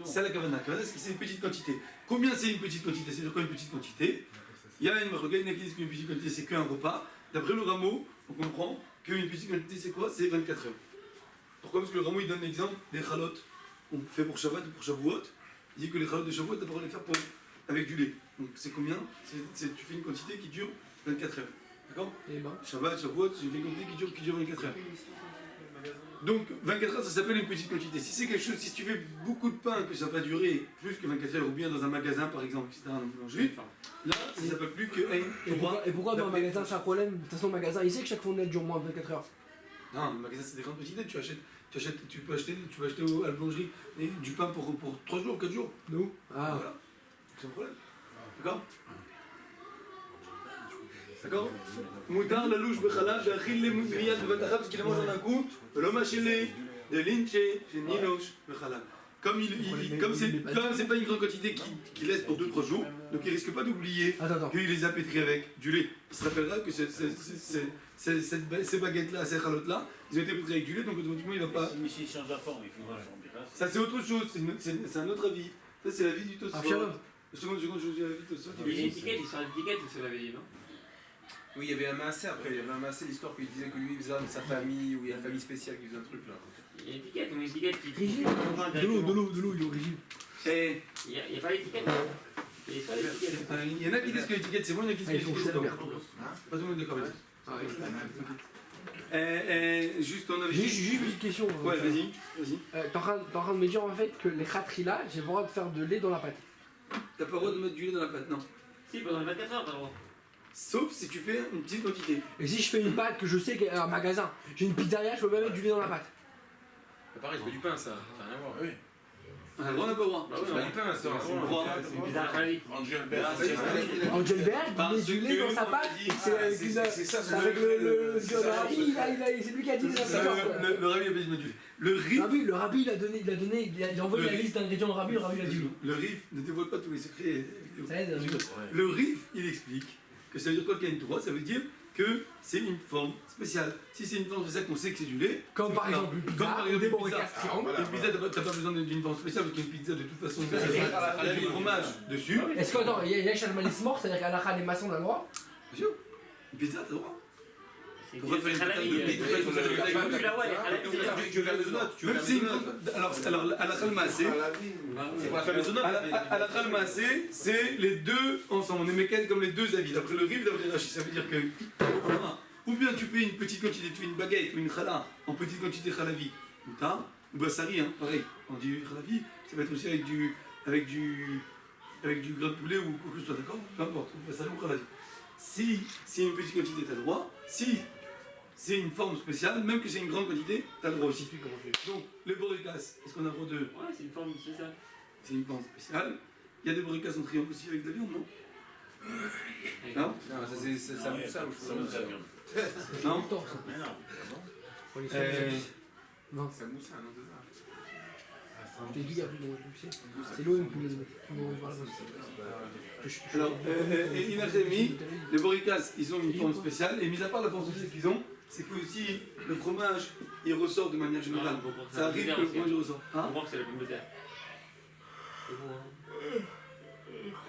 c'est la kavana. Kavana, c'est une petite quantité. Combien c'est une petite quantité? C'est quoi une petite quantité? Il y a une marque qui dit qu'une petite quantité c'est qu'un repas. D'après le Rameau, on comprend qu'une petite quantité c'est quoi? C'est 24 heures. Pourquoi? Parce que le Rameau il donne l'exemple des chalotes. On fait pour Shabbat ou pour Shavuot. Il dit que les chalotes de Shavuot, d'abord les faire avec du lait. Donc c'est combien? Tu fais une quantité qui dure 24 heures. D'accord? Shabbat, Shavuot, tu fais une quantité qui dure 24 heures. Donc 24 heures, ça s'appelle une petite quantité. Si c'est quelque chose, si tu fais beaucoup de pain, que ça va durer plus que 24 heures, ou bien dans un magasin par exemple, etc., dans le boulanger, là, ça ne s'appelle plus que Et pourquoi dans un magasin c'est un problème? De toute façon, le magasin il sait que chaque fournette dure moins de 24 heures. Non, le magasin c'est des grandes quantités. Tu peux acheter à la boulangerie du pain pour 3 jours, 4 jours. Nous Ah. Voilà. C'est un problème. D'accord? D'accord? Moutar la louche bechalab, d'achil les moutriades de vatachab, parce qu'il les mange en un coup, l'homme a chelé, de linche, chez Niloche bechalab. Comme c'est pas une grande quantité qu'il laisse pour 2-3 jours, donc il risque pas d'oublier qu'il les a pétris avec du lait. Il se rappellera que ces baguettes-là, ces chalotes-là, ils ont été pétris avec du lait, donc automatiquement il va pas. Mais s'il change la forme, il faut la forme. Ça c'est autre chose, c'est un autre avis. Ça c'est l'avis du Tosfot. Seconde, je vous dis l'avis du Tosfot. Il y a une étiquette, il sort une étiquette, c'est la veille, non? Oui, il y avait un massé après, il y avait un massé, l'histoire qu'il disait que lui il faisait ça de sa famille, ou il y a une famille spéciale qui faisait un truc là. Il y a une étiquette, une étiquette qui. Rigide. De l'eau, il est rigide. Il n'y a pas d'étiquette. Il y a pas d'étiquette. Il y en a qui disent que l'étiquette c'est bon, il y en a qui disent que l'étiquette c'est bon. Pas tout le monde est d'accord avec ça. Juste on avait. Juste une petite question. Ouais, vas-y. T'es en train de me dire en fait que les khatri-là, j'ai pas le droit de faire de lait dans la pâte. T'as pas le droit de mettre du lait dans la pâte, non. Si, pendant les 24 heures, t'as le droit. Sauf si tu fais une petite quantité. Et si je fais une pâte que je sais qu'à un magasin, j'ai une pizzeria, je peux pas mettre du lait dans la pâte. Pareil, c'est pas du pain ça, ça n'a rien à voir. Oui. On a le droit, on n'a pas le droit. C'est pas du pain ça, c'est un droit. C'est une pizza khalavi. Angelberg, il met du lait dans sa pâte, c'est ça, avec le rabbi, c'est lui qui a dit Le rabbi a pas dit de mettre du lait. Le rif. Le rabbi il a envoyé la liste d'ingrédients au rabbi, le rabbi l'a dit. Le rif ne dévoile pas tous les secrets. Ça aide. Le rif, il explique que ça veut dire quoi qu'il y a une droit, ça veut dire que c'est une forme spéciale. Si c'est une forme spéciale qu'on sait que c'est du lait, Comme par exemple une pizza, des boricas triangles. Une pizza, t'as pas besoin d'une forme spéciale parce qu'une pizza de toute façon, il y a du fromage dessus. Est-ce que, attends, il y a Chalmalis mort, c'est-à-dire qu'à la les maçons on a le droit? Bien sûr. Une pizza, t'as le droit. C'est khalavi. Tu la vois, elle est khalavi. Tu verres de notes, Même si alors à la Khalmassé, à la Khalmassé, c'est les deux ensemble. On est mécanique comme les deux avis. D'après le riv, d'après Rachid, ça veut dire que ou bien tu fais une petite quantité, tu fais une baguette ou une chala en petite quantité khalavi, ou bassari, hein, pareil. On dit khalavi, ça va être aussi avec du gras de poulet ou quoi que ce soit, d'accord? Peu importe, bassari ou khalavi. Si c'est une petite quantité, t'as le droit. Si c'est une forme spéciale, même que c'est une grande quantité, t'as le droit aussi. Donc, les boricas, est-ce qu'on a le droit de. Ouais, c'est une forme spéciale. C'est une forme spéciale. Il y a des boricas en triangle aussi avec de la viande, non? Non? Non, ça c'est ça moussa ou je sais pas. Non? Mais non. Non, Ça moussa, non, c'est ça. je t'ai dit, c'est l'OM qui me Alors, Inachemi, les boricas, ils ont une forme spéciale, et mis à part la forme spéciale qu'ils ont, c'est que aussi le fromage, il ressort de manière générale. Ça arrive que le fromage ressort. On Hein? voit que c'est la pomme de terre.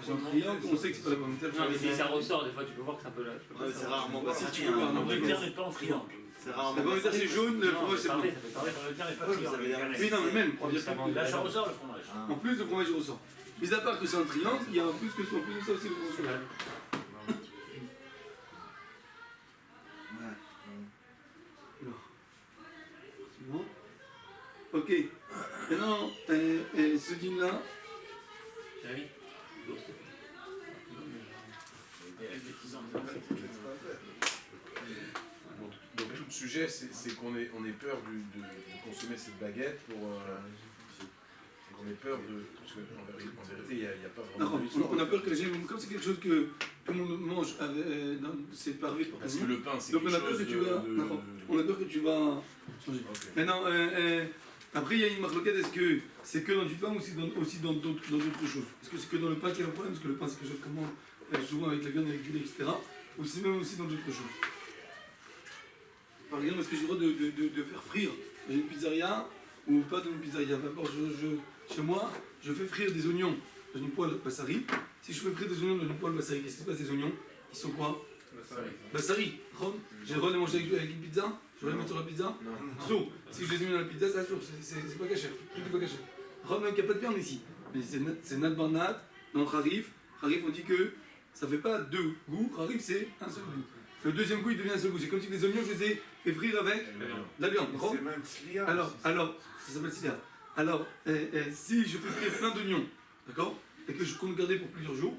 C'est un triangle, on sait que c'est pas la pomme de terre. Non, mais si ça ressort, des fois tu peux voir que c'est un peu là. C'est rarement Bah, si tu veux voir, La non, pomme de terre n'est pas en triangle. C'est la rarement. pomme de terre c'est jaune, le fromage c'est blanc. La pomme de terre n'est pas en triangle. Oui, non, mais même, on va dire que- Là, ça ressort le fromage. en plus le fromage ressort. Mis à part que c'est un triangle, il y a en plus de ça aussi le fromage. C'est bon? Ok. Maintenant, ce dîner-là, Jérémy. Donc tout le sujet, c'est qu'on ait peur de consommer cette baguette pour. On ait peur de. Parce qu'en vérité, il n'y a pas vraiment. on a peur que les gens, comme c'est quelque chose que tout le monde mange, c'est parvé pour Parce tout que le monde. le pain, c'est Donc quelque on a peur chose que tu vas, de. on a peur que tu vas changer. Ok. Maintenant, Après, il y a une marloquette, est-ce que c'est que dans du pain ou c'est aussi dans d'autres choses? Est-ce que c'est que dans le pain qu'il y a le problème? Parce que le pain, c'est quelque chose qu'on mange souvent avec la viande, avec du lait, etc. Ou c'est même aussi dans d'autres choses? Par exemple, est-ce que j'ai le droit de faire frire dans une pizzeria ou pas dans une pizzeria? D'abord, chez moi, je fais frire des oignons dans une poêle bassari. Si je fais frire des oignons dans une poêle bassari, qu'est-ce qui se passe des oignons? Ils sont quoi? Bassari. J'ai le droit de les manger avec une pizza? Je vais les mettre sur la pizza? Non. Sauf, si je les ai mis dans la pizza, ça sauf, c'est pas caché. Tout est pas caché. Même qu'il n'y a pas de viande ici. Mais c'est nat bar nat, dans Kharif. Kharif, on dit que ça fait pas deux goûts. Kharif, c'est un seul goût. Le deuxième goût, il devient un seul goût. C'est comme si les oignons, je les ai fait frire avec la viande. C'est même slia. Alors, ça s'appelle slia. Alors, si je fais frire plein d'oignons, d'accord, et que je compte garder pour plusieurs jours,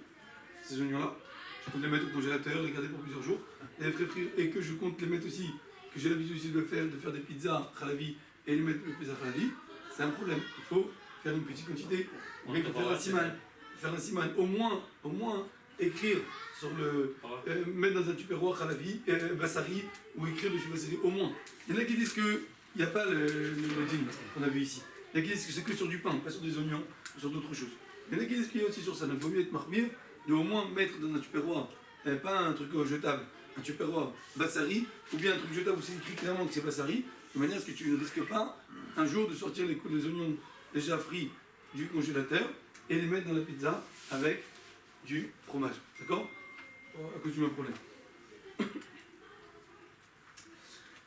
ces oignons-là, je compte les mettre au congélateur, les garder pour plusieurs jours, et les faire frire, et que je compte les mettre aussi, que j'ai l'habitude aussi de faire des pizzas khalavi et les mettre le pizza khalavi, c'est un problème. Il faut faire une petite quantité. Il faut faire un siman. Faire un siman. Au moins écrire sur le. Mettre dans un tupperware khalavi, bassari, ou écrire dessus bassari. Au moins. Il y en a qui disent qu'il n'y a pas le din qu'on a vu ici. Il y en a qui disent que c'est que sur du pain, pas sur des oignons, ou sur d'autres choses. Il y en a qui disent qu'il y a aussi sur ça. Donc il vaut mieux être marmire, de au moins mettre dans un tupperware, pas un truc jetable, un tupperware bassari, ou bien un truc jetable où c'est écrit clairement que c'est bassari, de manière à ce que tu ne risques pas un jour de sortir les oignons déjà frits du congélateur et les mettre dans la pizza avec du fromage. D'accord? À cause du même problème.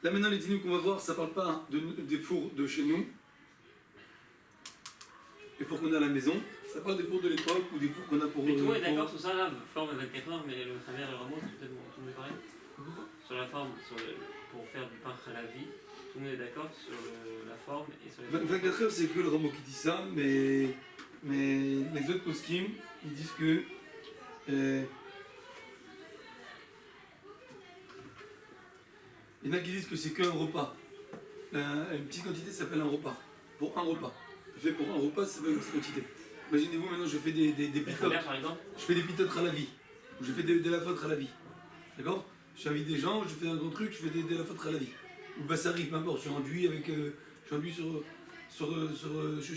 Là maintenant les dîners qu'on va voir, ça ne parle pas des fours de chez nous, les fours qu'on a à la maison, ça parle des fours de l'époque ou des fours qu'on a pour... Mais tout le monde est d'accord sur ça, là, forme 24 heures, mais le travers et le rameau, c'est peut-être tout le monde est pareil. Sur la forme, pour faire du pain khalavi, tout le monde est d'accord sur la forme et sur les... 24 heures, c'est que le rameau qui dit ça, mais les autres poskim, ils disent que... il y en a qui disent que c'est qu'un repas. Une petite quantité s'appelle un repas. Pour un repas. Fait pour un repas, c'est pas une petite quantité. Imaginez-vous, maintenant je fais des pitotes. par exemple. Je fais des pitotes khalavi. Je fais de la faute khalavi. D'accord? J'invite des gens, je fais un gros truc, je fais de la faute khalavi. Ou bassari, peu importe. Je suis enduit avec. Je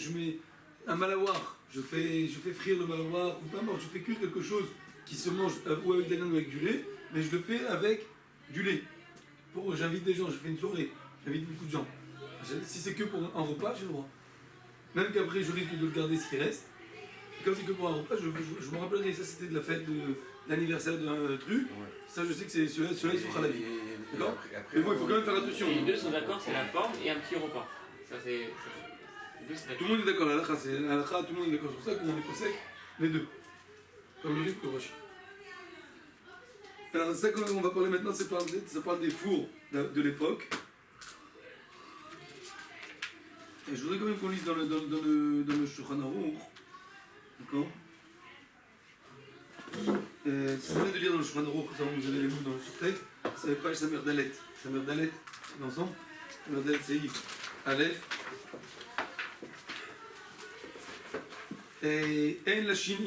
mets un malawar. Je fais frire le malawar, ou peu importe. Je fais cuire quelque chose qui se mange ou avec de la viande ou avec du lait, mais je le fais avec du lait. J'invite des gens, je fais une soirée, j'invite beaucoup de gens. Si c'est que pour un repas, j'ai le droit. Même qu'après, je risque de le garder ce qui reste. Et quand c'est que pour un repas, je me rappellerai, ça c'était de la fête de l'anniversaire d'un truc. Ouais. Ça, je sais que c'est ceux-là, ils sont khalavi. D'accord? Mais bon, il faut quand même faire attention. Les deux sont d'accord, c'est la forme et un petit repas. Ça, c'est... Tout le monde est d'accord, la halakha, tout le monde est d'accord sur ça, comme on est sec, les deux. Comme le riz, le roche. Alors, ça qu'on va parler maintenant, ça parle des fours de l'époque. Et je voudrais quand même qu'on lise dans le Shulchan Aruch. D'accord? C'est vrai de lire dans le Shulchan Aruch, vous avez les mots dans le surtexte. Ça page Samer Dalet. Samer Dalet, l'ensemble. Samer Dalet, c'est Yves. Aleph. Et la Chine,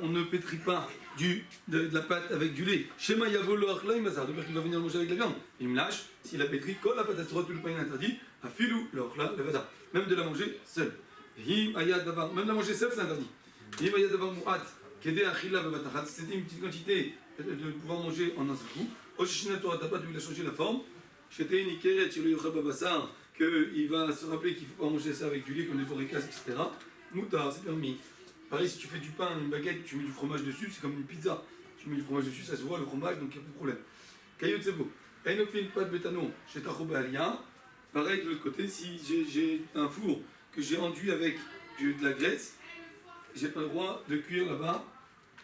on ne pétrit pas de la pâte avec du lait. Shema Yavo lo achla imazar, de peur qu'il va venir manger avec la viande. Il me lâche, s'il a pétri, quand la pâte à tout le pain est interdit, à filou lo achla levada. Même de la manger seule. Him ayad davar, même de la manger seule, c'est interdit. Him ayad davar mu'at, kede achila bevatachat, c'était une petite quantité de pouvoir manger en un seul coup. Oshishina Torah Tapat, il a changé la forme. Shete nikeret, chez le yochel babasar, qu'il va se rappeler qu'il ne faut pas manger ça avec du lait comme des foricas, etc. Moutar, c'est permis. Pareil, si tu fais du pain, une baguette, tu mets du fromage dessus, c'est comme une pizza. Tu mets du fromage dessus, ça se voit le fromage, donc il n'y a pas de problème. Caillot c'est beau. Enofin, pas de bétano, chez Tachoba Alien. Pareil, de l'autre côté, si j'ai un four que j'ai enduit avec de la graisse, j'ai pas le droit de cuire là-bas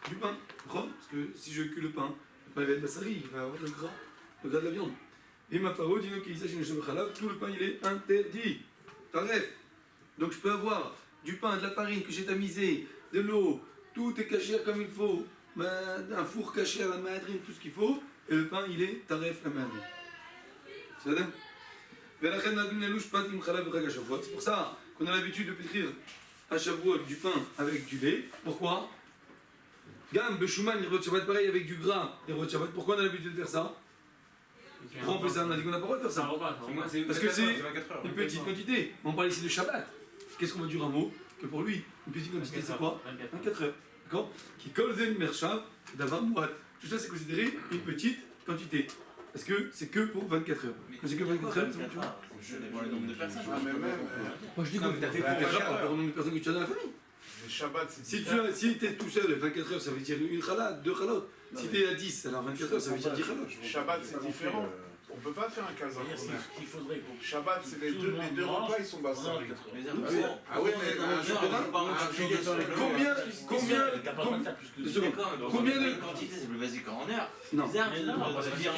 du pain. Parce que si je cuis le pain va être bassari, il va avoir le gras de la viande. Et ma parole, tout le pain il est interdit. Taref. Donc je peux avoir du pain, de la farine que j'ai tamisé, de l'eau, tout est caché comme il faut, un four caché à la madrine, tout ce qu'il faut, et le pain il est taref la madrine. C'est ça? C'est pour ça qu'on a l'habitude de pétrir à Shavuot du pain avec du lait. Pourquoi? Gam, Beshuman, Nirvot Shabbat, pareil avec du gras, Nirvot Shabbat. Pourquoi on a l'habitude de faire ça? Pourquoi on fait ça? On a dit qu'on n'a pas le droit de faire C'est un ça. repas, c'est un repas. Parce que c'est 24 heures. une petite quantité. On parle ici de Shabbat. Qu'est-ce qu'on va dire un mot? Que pour lui, une petite quantité, c'est quoi? 24 heures. D'accord? Qui colle une merchav, d'avoir moite. Tout ça, c'est considéré une petite quantité. Parce que c'est que pour 24 heures. Quand c'est que 24 heures, c'est bon, tu vois. Je dépend le nombre de personnes. Ah, mais même, Moi, je dis Non, que mais t'as fait 24 pour heures cher. par rapport au nombre de personnes que tu as dans la famille. le Shabbat, c'est Si différent. tu es tout seul, 24 heures, ça veut dire une chala, deux chalotes. Si tu es à 10, alors 24 heures, ça veut dire 10 chalotes. Shabbat, c'est différent. On peut pas faire un cas Il faudrait pour Shabbat, c'est les Tout deux, le les monde deux mange repas, ils sont bassés. pendant 24 heures. Mais Ah oui, mais un jour de Combien T'as pas mal plus que Deux secondes. Combien de- quantité, c'est plus basique qu'en heure. Non. Mais non, parce que dire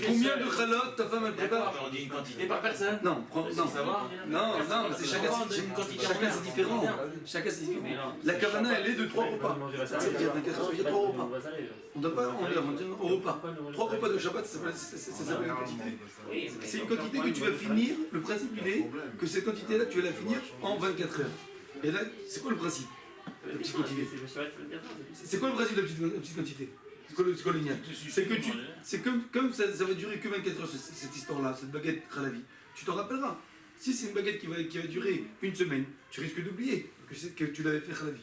Combien de chalotes ta femme elle D'accord, prépare? mais on dit une quantité par personne. Non, non, savoir. non, mais c'est chacun c'est différent. Chacun c'est différent. La kavana elle est de 3 repas. Ça veut dire 24 heures, ça veut dire 3 repas. On ne doit pas en dire au repas. 3 repas de Shabbat, ça s'appelle une quantité. C'est une quantité que tu vas finir. Le principe il est que cette quantité-là, tu vas la finir en 24 heures. Et là, c'est quoi le principe? La petite quantité. C'est quoi le principe de la petite quantité? C'est quoi le lien? C'est que c'est comme ça va durer que 24 heures cette histoire-là, cette baguette khalavi. Tu t'en rappelleras. Si c'est une baguette qui va durer une semaine, tu risques d'oublier que tu l'avais fait khalavi.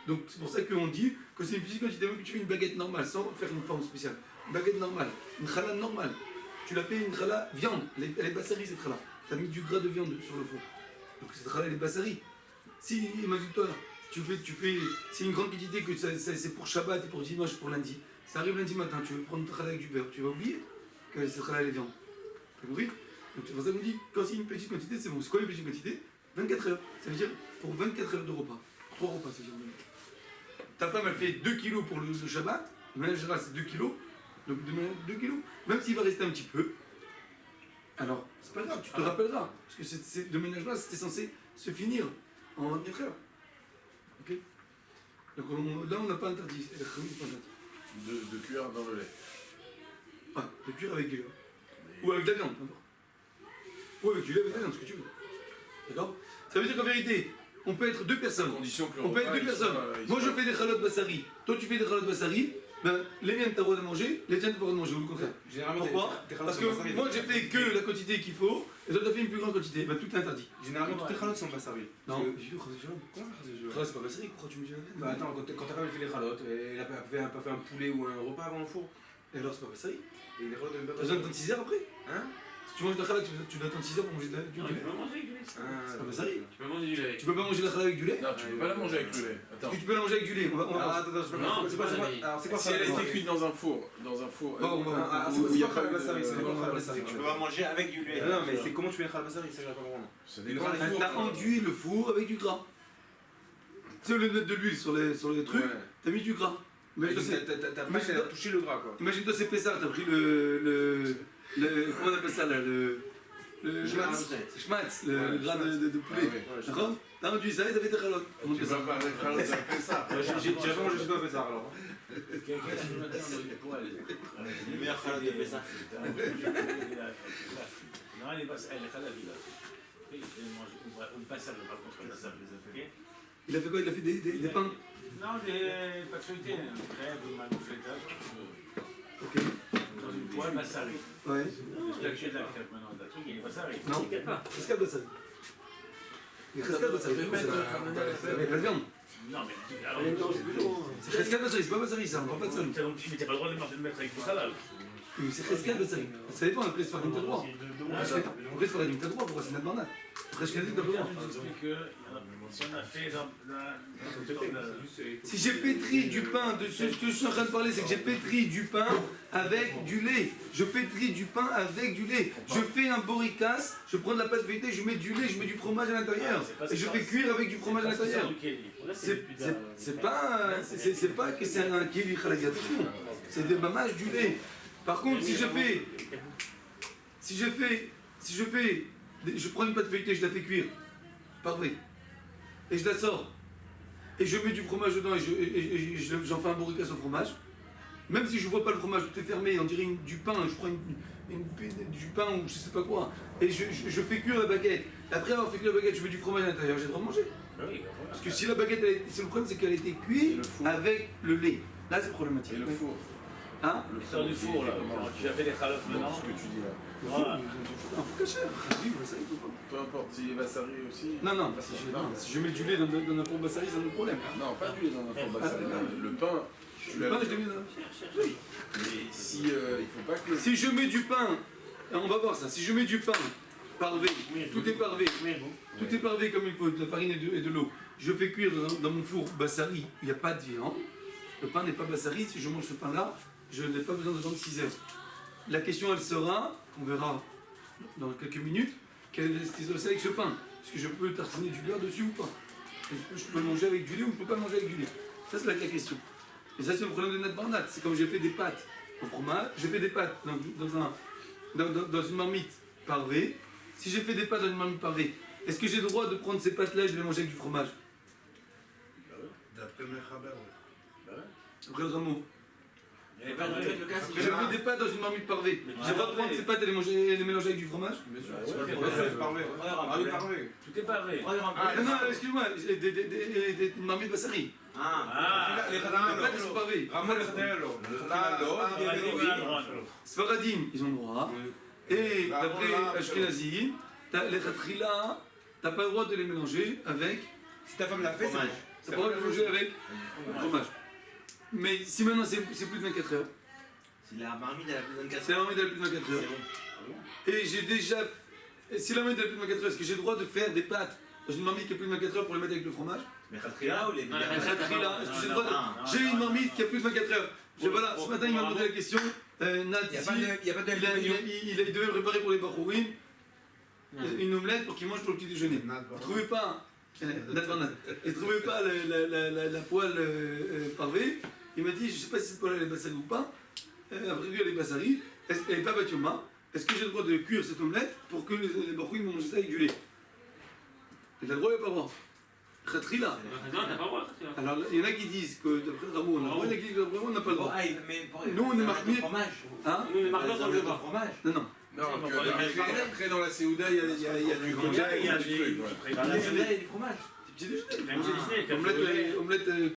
Donc c'est pour ça qu'on dit que c'est une petite quantité, même que tu fais une baguette normale sans faire une forme spéciale. Une baguette normale, une chala normale. Tu l'as fait une chala viande, elle est bassari cette chala. Tu as mis du gras de viande sur le four. Donc cette chala elle est bassari. Si, imagine-toi, tu fais, c'est une grande quantité que c'est pour Shabbat et pour dimanche, pour lundi. Ça arrive lundi matin, tu veux prendre une chala avec du beurre, tu vas oublier que cette chala elle est viande. T'as compris? Donc c'est pour ça qu'on dit, quand c'est une petite quantité, c'est bon. C'est quoi une petite quantité? 24 heures. Ça veut dire pour 24 heures de repas. 3 repas, ça veut dire. Ta femme elle fait 2 kilos pour le Shabbat, de manière générale c'est 2 kilos, donc de manière 2 kilos, même s'il va rester un petit peu, alors c'est pas grave, tu te rappelleras, parce que de manière générale c'était censé se finir en 24 heures. Ok? Donc là on n'a pas interdit, la khamis n'est pas interdit. De cuire dans le lait. Ah, de cuire avec du lait. Ou avec de la viande, n'importe. Ou avec du lait, avec de la viande, ce que tu veux. D'accord? Ça veut dire qu'en vérité, on peut être 2 personnes. Condition que le On peut être repas, 2 il personnes. soit- il Moi je soit- fais des chalotes bassari, toi tu fais des chalotes bassari, ben les miennes t'as le droit de manger, les tiennes t'as pas le droit de manger, ou le contraire. Généralement, Pourquoi? Parce que moi j'ai fait que la quantité qu'il faut, et toi t'as fait une plus grande quantité, ben tout est interdit. Généralement, toutes les chalotes sont pas servies. Non, Parce que- j'ai vu, Comment ça se joue? c'est pas bassari, pourquoi tu me dis la Bah attends, quand ta femme elle fait les chalotes, elle a pas fait un poulet ou un repas avant le four. Et alors c'est pas bassari. Et les chalotes de T'as besoin d'attendre 6 heures après? Hein? Si tu manges de la chalade, tu dois attendre 6 heures pour manger du Non, tu lait. peux manger avec du lait. C'est pas bassari. Tu peux manger du lait. Tu peux pas manger la chalade avec du lait? Non, tu peux pas la manger avec le lait. Attends. Parce que tu peux la manger avec du lait. On va Ah, voir. attends, je peux Non, pas. c'est pas ça. Alors c'est quoi Si ça? elle a été cuite dans un four, Bon, on va voir. C'est où il y a quoi pas le de- bassari? C'est quoi on va le voir bassari? Tu peux pas manger avec du lait. Non, mais c'est comment tu fais le khalbassari? Ça, j'ai pas compris. Ça dépend des fours. T'as enduit le four avec du gras. Tu sais, au lieu de mettre de l'huile sur les trucs, t'as mis du gras. Mais je sais. T'as pas touché le gras quoi. Imagine-toi, c'est Pessar, t'as pris comment on appelle ça là, le schmatz, le gras de poulet. Ah ouais. D'accord? T'as enduit ça et t'as fait tes chalotes. Comment on Tu fait ça? vas pas avec Charlotte, ça fait ça. J'ai jamais mangé chez toi fait ça alors. Quelqu'un qui me donne du poil. Le meilleur salade de Pessah. Non, elle est basse, elle est à la ville. On passe à le par contre, ça vous avez. Il a fait quoi? Il a fait des pains? Non, des pâtes feuilletées, crêpes, manufletage. Ok. Dans une poêle, bassari. Ouais. Là, tu es de la crêpe maintenant, le truc, il est bassari. Non. T'inquiète pas. Cascade bassari. Cascade bassari. C'est avec la viande. Non, mais alors. C'est cascade bassari, c'est pas bassari ça, on parle pas de ça. Mais t'as pas le droit de mettre avec du halal. Oui, c'est cascade bassari. Ça dépend, après c'est farine t'as le droit. Après c'est farine t'as le droit, pourquoi c'est notre barnade? Après je connais t'as le droit. J'explique que si on a fait dans Si j'ai pétri du pain, de ce que je suis en train de parler, c'est que j'ai pétri du pain avec du lait. Je pétris du pain avec du lait. Je fais un boricasse, je prends de la pâte feuilletée, je mets du lait, je mets du fromage à l'intérieur. Et je fais cuire avec du fromage à l'intérieur. C'est pas que c'est un kili khalagi, attention. C'est des mamages du lait. Par contre, si je prends une pâte feuilletée, je la fais cuire. Parfait. Et je la sors. Et je mets du fromage dedans et j'en fais un bourricasse au fromage. Même si je vois pas le fromage, tout est fermé, on dirait du pain, je prends du pain ou je sais pas quoi. Et je fais cuire la baguette. Après avoir fait cuire la baguette, je mets du fromage à l'intérieur, j'ai le droit de manger. Parce que si la baguette, c'est le problème, c'est qu'elle a été cuite avec le lait. Là, c'est problématique. Et le four. Hein? L'histoire du four, là. Quand tu as fait les chalotes maintenant. Ce que tu dis là. Voilà. Un four caché. Oui, ça, il faut pas. Peu importe, si Vassari aussi. Non, si je mets du lait dans un four bassari, c'est un autre problème. Non, pas du lait dans un four Vassari. Le pain, tu Le l'as. pain, je l'ai mis dans. Mais si il faut pas que. Si je mets du pain, on va voir ça, si je mets du pain parvé, tout est parvé, tout est parvé comme il faut, de la farine et de l'eau, je fais cuire dans mon four bassari, il n'y a pas de viande, le pain n'est pas bassari, si je mange ce pain-là, je n'ai pas besoin d'attendre 6 heures. La question elle sera, on verra dans quelques minutes, quel est ce qui se passe avec ce pain. Est-ce que je peux tartiner du beurre dessus ou pas? Est-ce que je peux le manger avec du lait ou je ne peux pas le manger avec du lait? Ça c'est la question. Et ça c'est le problème de Nat Barnat, c'est comme j'ai fait des pâtes au fromage, j'ai fait des pâtes dans une marmite parvée. Si j'ai fait des pâtes dans une marmite parvée, est-ce que j'ai le droit de prendre ces pâtes-là et de les manger avec du fromage? D'après Mechaber, oui. Après le mot. Il n'y avait pas de le cas, J'ai fait des pâtes dans une marmite parvée. J'ai le droit de prendre ces pâtes et les mélanger avec du fromage? Bien sûr, c'est parvé. Ah oui, parvé. Tout est pareil. Non, excuse-moi, des marmites bassari. Les pâtes sont parvées. Sfaradim, ils ont le droit. Et d'après Ashkenazim, les khatrila, t'as pas le droit de les mélanger avec. Si ta femme l'a fait, c'est bon. T'as pas le droit de les mélanger avec fromage. Mais si maintenant c'est plus de 24 heures, Si la marmite elle a plus de 24 c'est la marmite de plus de 24 heures. Et j'ai déjà. Si la marmite de plus de 24 heures, est-ce que j'ai le droit de faire des pâtes dans une marmite qui a plus de 24 heures pour les mettre avec le fromage? Mais Khatrila ou les Khatrila, est-ce que j'ai le droit de. J'ai une marmite qui a plus de 24 heures. Voilà, ce matin il m'a posé la question. Nat, il devait préparer pour les Bachorim une omelette pour qu'ils mangent pour le petit déjeuner. Il ne trouvait pas. Il ne trouvait pas la poêle parvée. Il m'a dit, je ne sais pas si cette poêle elle est bassari ou pas. Après lui elle est bassari. Elle n'est pas batioma. Est-ce que j'ai le droit de cuire cette omelette pour que les Bachorim mangent ça avec du lait? Il a le droit, il n'a pas le droit. Khatrila. Alors il y en a qui disent que d'après Ramon on a le droit, il y en a qui disent que d'après Ramon on n'a pas le droit. Nous on est marqué. Hein? Nous, on est marqués dans le fromage. Non. Non, après dans la Séouda, il y a du Il y a truc. Dans la Séouda, il y a du fromage. Petit déjeuner. Omelette